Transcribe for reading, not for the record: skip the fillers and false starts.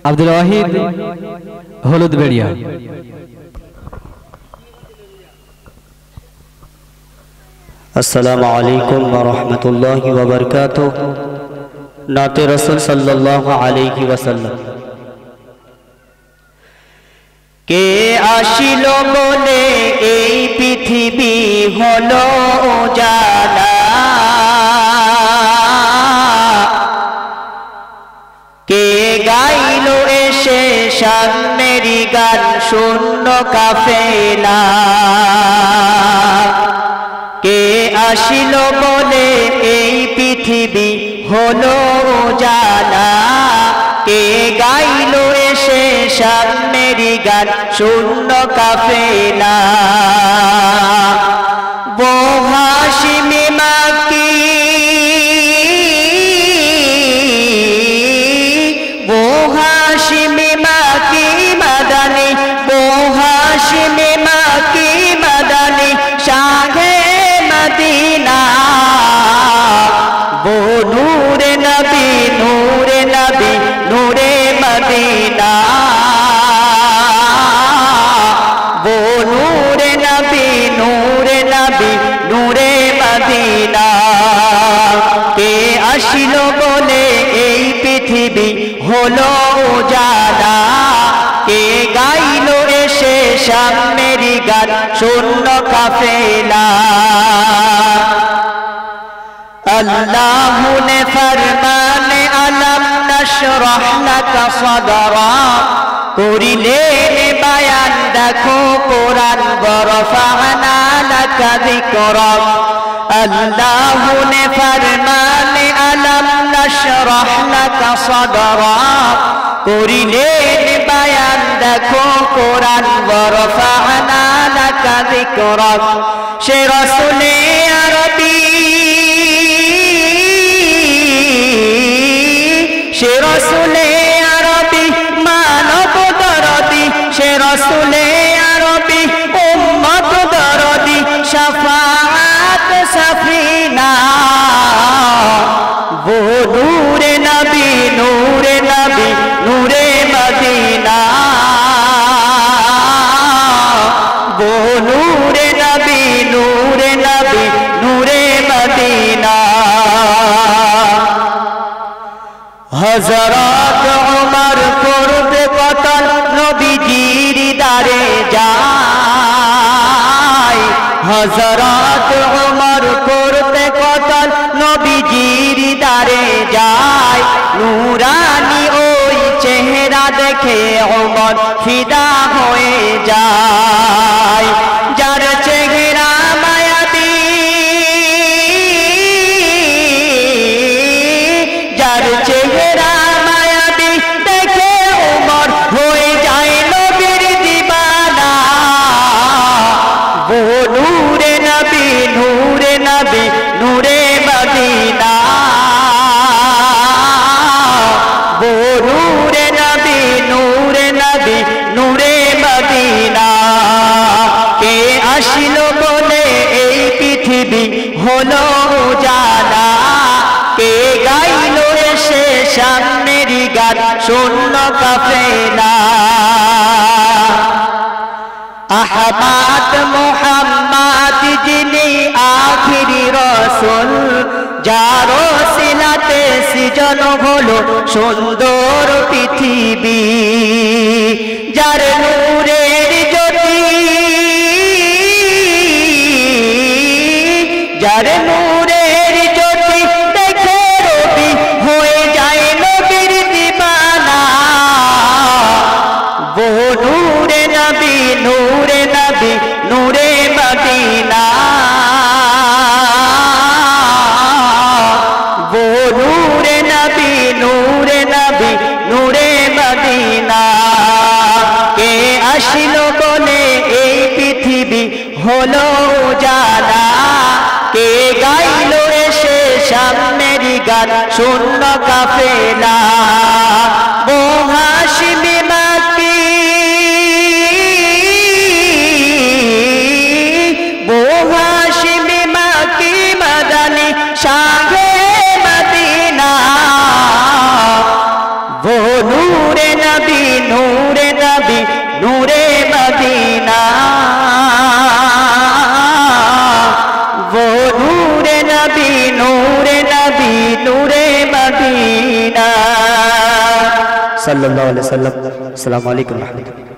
আব্দুল ওয়াহিদ হলুদবেড়িয়া। আসসালামু আলাইকুম ওয়া রাহমাতুল্লাহি ওয়া বারাকাতুহু। নাতে রাসূল সাল্লাল্লাহু আলাইহি ওয়াসাল্লাম। কে আসিল বলে এই পৃথিবী হলো উজালা, কে গাইল এসে সামনেরই গান শূন্য কাফেলা, কে আসিল বলে এই পৃথিবী হলো উজালা, কে গাইল এসে সামনেরই গান শূন্য কাফেলা। হাশিমি মাকি হাশিমি মাকি মাদানি, হাশিমি মাকি মাদানি শাহে মদিনা, নূরে নবী নূরে নবী নূরে মদিনা, নূরে নবী নূরে নবী নূরে মদিনা। কে আসিল বলে এই পৃথিবী হলো উজালা, কে গাইল এসে সামনেরই গান শূন্য কাফেলা। अल्लाह ने फरमाने अलम नशरह लका सदरा, करिलेन बयान देखो कुरान वरफअना लका जिक्रा। अल्लाह ने फरमाने अलम नशरह लका सदरा, करिलेन बयान देखो कुरान वरफअना लका जिक्रा। शे रसूले अरबी সে রসুলে আরবি মানব দরদি, সে রসুলে আরবি উম্মত দরদি শাফাআত সাফিনা। वो नूरे नबी नूरे नबी नूरे मदीना, वो नूरे नबी नूरे नबी नूरे मदीना। हजरत उमर करते कतल नबीजीर दारे जाय, हजरत उमर करते कतल नबीजीर दारे जाय। नूरानी ओई चेहरा देखे उमर फिदा होए जाय, जार चेहरा मायाबी जार चेहरा मायाबी देखे उमर होए जाए नबीर दीवाना। वो नूरे नबी नूरे नबी नूरे मदीना, वो नूरे नबी नूरे नबी नूरे मदीना। কে আসিল বলে এই পৃথিবী হলো উজালা, কে গাইল এসে সামনেরই গান শূন্য কাফেলা। আহমদ মুহাম্মদ যিনি আখিরি রসুল, যার ওসিলাতে সৃজন হলো সুন্দর পৃথিবী, যার নূরের জ্যোতি যার নূরের জ্যোতি দেখে রবি হয়ে যায় নবীর দিবানা। वो नूरे नबी नूरे नबी नूरे मदीना, वो नूरे नबी नूरे नबी नूरे मदीना। কে আসিল বলে এই পৃথিবী হলো উজালা, কে গাইল এসে সামনেরই গান শূন্য কাফেলা। वो हाशिमी माकी वो हाशिमी माकी मदनी शाहे मदीना, वो नूरे नबी नूरे नबी नूरे मदीना वो नूरे नबी नूरे नबी नूरे मदीना सल्लल्लाहु अलैहि वसल्लम। अस्सलामु अलैकुम।